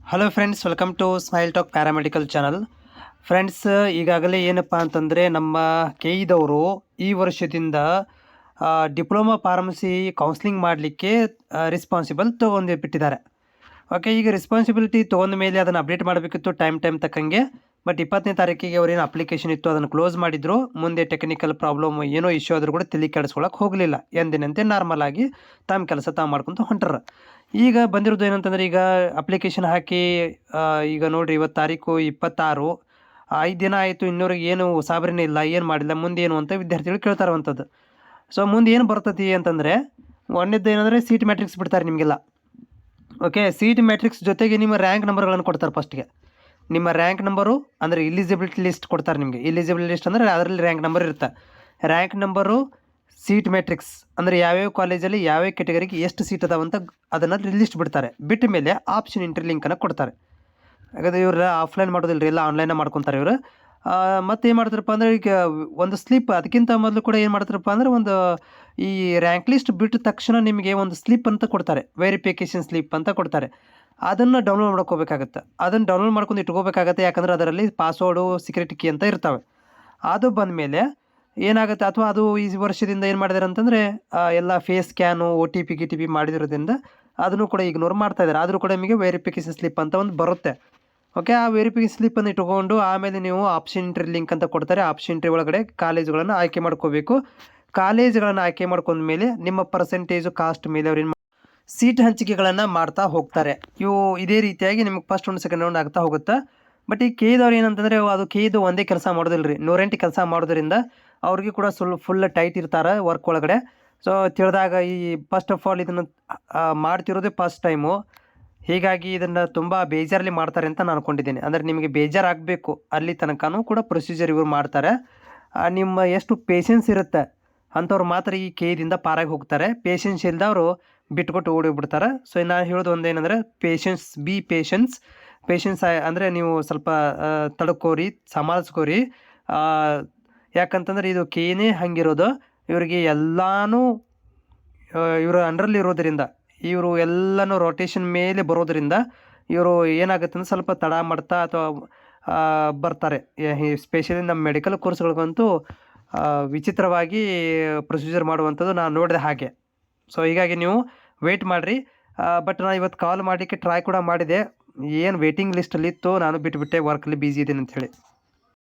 Hello friends, welcome to Smile Talk paramedical channel. Friends, ಈಗಾಗಲೇ ಏನಪ್ಪ ಅಂತಂದರೆ ನಮ್ಮ ಕೆಇದವರು ಈ ವರ್ಷದಿಂದ ಡಿಪ್ಲೊಮಾ ಫಾರ್ಮಸಿ ಕೌನ್ಸ್ಲಿಂಗ್ ಮಾಡಲಿಕ್ಕೆ ರೆಸ್ಪಾನ್ಸಿಬಲ್ ತೊಗೊಂಡು ಬಿಟ್ಟಿದ್ದಾರೆ. ಓಕೆ, ಈಗ ರೆಸ್ಪಾನ್ಸಿಬಿಲಿಟಿ ತೊಗೊಂಡ ಮೇಲೆ ಅದನ್ನು ಅಪ್ಡೇಟ್ ಮಾಡಬೇಕಿತ್ತು ಟೈಮ್ ತಕ್ಕಂಗೆ. ಬಟ್ 20ನೇ ತಾರೀಕಿಗೆ ಅವ್ರೇನು ಅಪ್ಲಿಕೇಶನ್ ಇತ್ತು ಅದನ್ನು ಕ್ಲೋಸ್ ಮಾಡಿದ್ರು. ಮುಂದೆ ಟೆಕ್ನಿಕಲ್ ಪ್ರಾಬ್ಲಮ್ ಏನೋ ಇಶ್ಯೂ ಆದರೂ ಕೂಡ ತಲೆ ಕೆಡಿಸ್ಕೊಳಕ್ಕೆ ಹೋಗಲಿಲ್ಲ. ಎಂದಿನಂತೆ ನಾರ್ಮಲ್ ಆಗಿ ತಮ್ಮ ಕೆಲಸ ತಾವು ಮಾಡ್ಕೊತ ಹೊಂಟ್ರ. ಈಗ ಬಂದಿರೋದು ಏನಂತಂದರೆ, ಈಗ ಅಪ್ಲಿಕೇಶನ್ ಹಾಕಿ ಈಗ ನೋಡಿರಿ, ಇವತ್ತು ತಾರೀಕು 26, 5 ದಿನ ಆಯಿತು. ಇನ್ನೂರಿಗೆ ಏನು ಸಾಬ್ರೇನೇ ಇಲ್ಲ, ಏನು ಮಾಡಿಲ್ಲ, ಮುಂದೆ ಏನು ಅಂತ ವಿದ್ಯಾರ್ಥಿಗಳು ಕೇಳ್ತಾರಂಥದ್ದು. ಸೊ ಮುಂದೆ ಏನು ಬರ್ತತಿ ಅಂತಂದರೆ, ಒಂದೇದ್ದು ಏನಂದರೆ ಸೀಟ್ ಮ್ಯಾಟ್ರಿಕ್ಸ್ ಬಿಡ್ತಾರೆ ನಿಮಗೆಲ್ಲ. ಓಕೆ, ಸೀಟ್ ಮ್ಯಾಟ್ರಿಕ್ಸ್ ಜೊತೆಗೆ ನಿಮ್ಮ ರ್ಯಾಂಕ್ ನಂಬರ್ಗಳನ್ನು ಕೊಡ್ತಾರೆ. ಫಸ್ಟ್ಗೆ ನಿಮ್ಮ ರ್ಯಾಂಕ್ ನಂಬರು ಅಂದರೆ ಇಲಿಜಿಬಿಲಿಟಿ ಲಿಸ್ಟ್ ಕೊಡ್ತಾರೆ ನಿಮಗೆ. ಇಲಿಜಿಬಿಲಿಟಿ ಲಿಸ್ಟ್ ಅಂದರೆ ಅದರಲ್ಲಿ ರ್ಯಾಂಕ್ ನಂಬರ್ ಇರುತ್ತೆ. ರ್ಯಾಂಕ್ ನಂಬರು, ಸೀಟ್ ಮ್ಯಾಟ್ರಿಕ್ಸ್ ಅಂದರೆ ಯಾವ್ಯಾವ ಕಾಲೇಜಲ್ಲಿ ಯಾವ್ಯಾವ ಕೆಟಗರಿಗೆ ಎಷ್ಟು ಸೀಟ್ ಅದಾವಂತ ಅದನ್ನು ಲಿಸ್ಟ್ ಬಿಡ್ತಾರೆ. ಬಿಟ್ಟ ಮೇಲೆ ಆಪ್ಷನ್ ಎಂಟ್ರಿ ಲಿಂಕನ್ನು ಕೊಡ್ತಾರೆ. ಹಾಗಾದರೆ ಇವ್ರು ಆಫ್ಲೈನ್ ಮಾಡೋದಿಲ್ಲ ರೀ, ಎಲ್ಲ ಆನ್ಲೈನೇ ಮಾಡ್ಕೊತಾರೆ ಇವರು. ಮತ್ತು ಏನು ಮಾಡ್ತಾರಪ್ಪ ಅಂದರೆ, ಈಗ ಒಂದು ಸ್ಲಿಪ್ ಅದಕ್ಕಿಂತ ಮೊದಲು ಕೂಡ ಏನು ಮಾಡ್ತಾರಪ್ಪ ಅಂದರೆ, ಒಂದು ಈ ರ್ಯಾಂಕ್ ಲಿಸ್ಟ್ ಬಿಟ್ಟ ತಕ್ಷಣ ನಿಮಗೆ ಒಂದು ಸ್ಲಿಪ್ ಅಂತ ಕೊಡ್ತಾರೆ, ವೆರಿಫಿಕೇಷನ್ ಸ್ಲಿಪ್ ಅಂತ ಕೊಡ್ತಾರೆ. ಅದನ್ನು ಡೌನ್ಲೋಡ್ ಮಾಡ್ಕೋಬೇಕಾಗತ್ತೆ. ಅದನ್ನು ಡೌನ್ಲೋಡ್ ಮಾಡ್ಕೊಂಡು ಇಟ್ಕೋಬೇಕಾಗತ್ತೆ, ಯಾಕಂದರೆ ಅದರಲ್ಲಿ ಪಾಸ್ವರ್ಡು, ಸೆಕ್ಯೂರಿಟಿ ಕೀ ಅಂತ ಇರ್ತವೆ. ಅದು ಬಂದ ಮೇಲೆ ಏನಾಗುತ್ತೆ, ಅಥವಾ ಅದು ಈ ವರ್ಷದಿಂದ ಏನು ಮಾಡಿದ್ದಾರೆ ಅಂತಂದರೆ, ಎಲ್ಲ ಫೇಸ್ ಸ್ಕ್ಯಾನು, OTP ಮಾಡಿರೋದ್ರಿಂದ ಅದನ್ನು ಕೂಡ ಇಗ್ನೋರ್ ಮಾಡ್ತಾಯಿದ್ದಾರೆ. ಆದರೂ ಕೂಡ ನಿಮಗೆ ವೆರಿಫಿಕೇಷನ್ ಸ್ಲಿಪ್ ಅಂತ ಒಂದು ಬರುತ್ತೆ. ಓಕೆ, ಆ ವೆರಿಫಿಕೇಷನ್ ಸ್ಲಿಪ್ಪನ್ನು ಇಟ್ಕೊಂಡು ಆಮೇಲೆ ನೀವು ಆಪ್ಷನ್ ಎಂಟ್ರಿ ಲಿಂಕ್ ಅಂತ ಕೊಡ್ತಾರೆ. ಆಪ್ಷನ್ ಎಂಟ್ರಿ ಒಳಗಡೆ ಕಾಲೇಜುಗಳನ್ನು ಆಯ್ಕೆ ಮಾಡ್ಕೋಬೇಕು. ಕಾಲೇಜುಗಳನ್ನು ಆಯ್ಕೆ ಮಾಡ್ಕೊಂಡ್ಮೇಲೆ ನಿಮ್ಮ ಪರ್ಸೆಂಟೇಜು ಕಾಸ್ಟ್ ಮೇಲೆ ಅವ್ರು ಸೀಟ್ ಹಂಚಿಕೆಗಳನ್ನು ಮಾಡ್ತಾ ಹೋಗ್ತಾರೆ. ಇದೇ ರೀತಿಯಾಗಿ ನಿಮಗೆ ಫಸ್ಟ್ ರೌಂಡ್, ಸೆಕೆಂಡ್ ರೌಂಡ್ ಆಗ್ತಾ ಹೋಗುತ್ತೆ. ಬಟ್ ಈ ಕೆಇದವ್ರು ಏನಂತಂದರೆ, ಅದು ಕೆಇದು ಒಂದೇ ಕೆಲಸ ಮಾಡೋದಿಲ್ಲ ರೀ, 108 ಕೆಲಸ ಮಾಡೋದ್ರಿಂದ ಅವ್ರಿಗೆ ಕೂಡ ಫುಲ್ ಟೈಟ್ ಇರ್ತಾರೆ ವರ್ಕ್ ಒಳಗಡೆ. ಸೊ ತಿಳಿದಾಗ ಈ ಫಸ್ಟ್ ಆಫ್ ಆಲ್ ಇದನ್ನು ಮಾಡ್ತಿರೋದೇ ಫಸ್ಟ್ ಟೈಮು. ಹೀಗಾಗಿ ಇದನ್ನು ತುಂಬ ಬೇಜಾರಲ್ಲಿ ಮಾಡ್ತಾರೆ ಅಂತ ನಾನು ಅಂದ್ಕೊಂಡಿದ್ದೀನಿ. ಅಂದರೆ ನಿಮಗೆ ಬೇಜಾರಾಗಬೇಕು ಅಲ್ಲಿ ತನಕನೂ ಕೂಡ ಪ್ರೊಸೀಜರ್ ಇವರು ಮಾಡ್ತಾರೆ. ನಿಮ್ಮ ಎಷ್ಟು ಪೇಷನ್ಸ್ ಇರುತ್ತೆ ಅಂಥವ್ರು ಮಾತ್ರ ಈ ಕೆಇದಿಂದ ಪಾರಾಗಿ ಹೋಗ್ತಾರೆ. ಪೇಷನ್ಸ್ ಇಲ್ದವರು ಬಿಟ್ಕೊಟ್ಟು ಓಡೋಗ್ಬಿಡ್ತಾರೆ. ಸೊ ನಾನು ಹೇಳೋದು ಒಂದೇನೆಂದರೆ, ಪೇಷನ್ಸ್ ಅಂದರೆ ನೀವು ಸ್ವಲ್ಪ ತಡ್ಕೋರಿ, ಸಮಾಲಿಸ್ಕೋರಿ. ಯಾಕಂತಂದರೆ ಇದು ಕೆನೇ ಹಂಗಿರೋದು. ಇವರಿಗೆ ಎಲ್ಲನೂ ಇವರ ಅಂಡರಲ್ಲಿ ಇರೋದರಿಂದ, ಇವರು ಎಲ್ಲನೂ ರೊಟೇಷನ್ ಮೇಲೆ ಬರೋದರಿಂದ ಇವರು ಏನಾಗುತ್ತೆ ಅಂದರೆ ಸ್ವಲ್ಪ ತಡ ಮಾಡ್ತಾ ಅಥವಾ ಬರ್ತಾರೆ. ಸ್ಪೆಷಲಿ ನಮ್ಮ ಮೆಡಿಕಲ್ ಕೋರ್ಸ್ಗಳಿಗಂತೂ ವಿಚಿತ್ರವಾಗಿ ಪ್ರೊಸೀಜರ್ ಮಾಡುವಂಥದ್ದು ನಾನು ನೋಡಿದೆ ಹಾಗೆ. ಸೊ ಹೀಗಾಗಿ ನೀವು ವೆಯ್ಟ್ ಮಾಡಿರಿ. ಬಟ್ ನಾನು ಇವತ್ತು ಕಾಲ್ ಮಾಡಲಿಕ್ಕೆ ಟ್ರೈ ಕೂಡ ಮಾಡಿದೆ. ಏನು ವೇಟಿಂಗ್ ಲಿಸ್ಟಲ್ಲಿ ಇತ್ತು, ನಾನು ಬಿಟ್ಟುಬಿಟ್ಟೆ, ವರ್ಕಲ್ಲಿ ಬ್ಯುಸಿ ಇದ್ದೀನಿ ಅಂಥೇಳಿ.